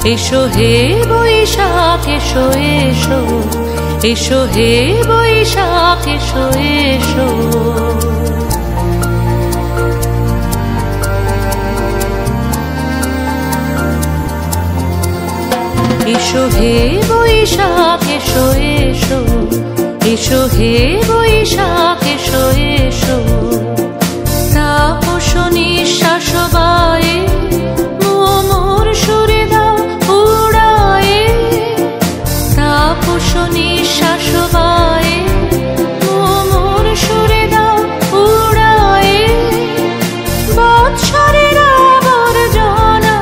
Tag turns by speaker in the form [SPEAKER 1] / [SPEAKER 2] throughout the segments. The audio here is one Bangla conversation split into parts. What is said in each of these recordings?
[SPEAKER 1] এসো হে বৈশাখ এসো এসো, এসো হে বৈশাখ এসো এসো। এসো হে বৈশাখ এসো এসো, এসো হে বৈশাখ এসো এসো। তাপস নিঃশ্বাস বায়ে মোর সুরে দাও উড়ায়ে, তাপস নিঃশ্বাস বায়ে মোর সুরে দাও উড়ায়ে। বৎসরের আবর্জনা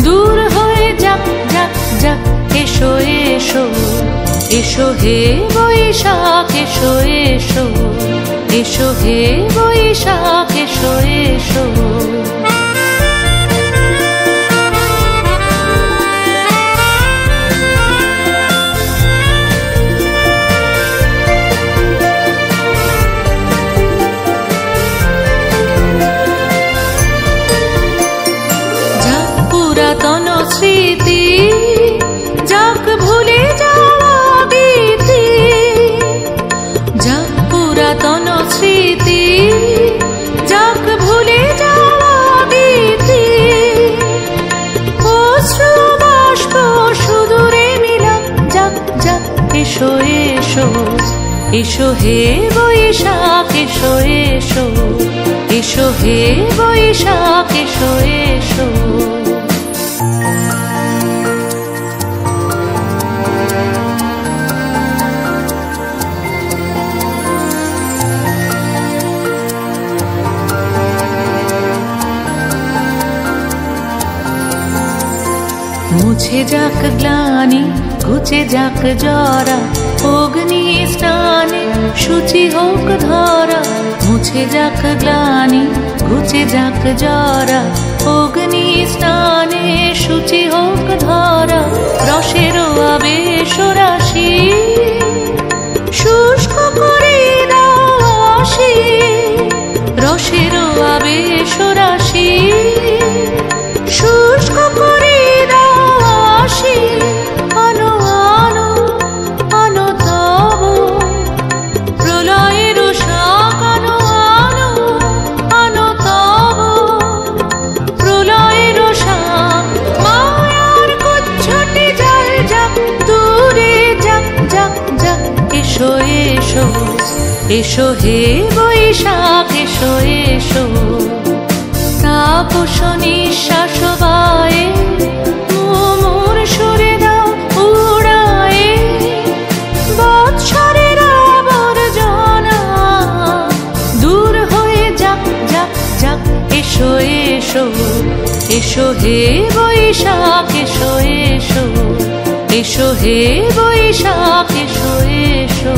[SPEAKER 1] দূর হয়ে যাক যাক যাক। এসো এসো, এসো হে বৈশাখ এসো এসো, এসো হে বৈশাখ এসো এসো। যাক পুরাতন স্মৃতি, যাক ভুলে যাওয়া গীতি, যাক পুরাতন স্মৃতি, যাক ভুলে যাওয়া গীতি। অশ্রু বাষ্প সুদূরে মিলাক যাক যাক। এসো এসো, এসো হে বৈশাখ এসো এসো, এসো হে বৈশাখ এসো এসো। মুছে যাক গ্লানি, ঘুচে যাক জরা, অগ্নি স্নানে শুচি হোক ধরা। মুছে যাক গ্লানি, ঘুচে যাক জরা, অগ্নি স্নানে শুচি হোক ধরা। রসের আবেশ রাশি শুষ্ক করে দাও আসি, রসের আবেশ রাশি শুষ্ক করে দাও আসি। আনো আনো আনো তব প্রলয়ের শাক, আনো আনো আনো তব প্রলয়ের শাক। মায়ার কুচ্ছটি যায় যাক দূরে যাক যাক যাক। এসো এসো, এসো হে বৈশাখ এসো এসো। তাপস নিঃশ্বাস বায়ে মোর সুরে দাও উড়ায়ে। বৎসরের আবর্জনা দূর হয়ে যাক যাক যাক। এসো এসো, এসো হে বৈশাখ এসো এসো, এসো হে বৈশাখ এসো এসো।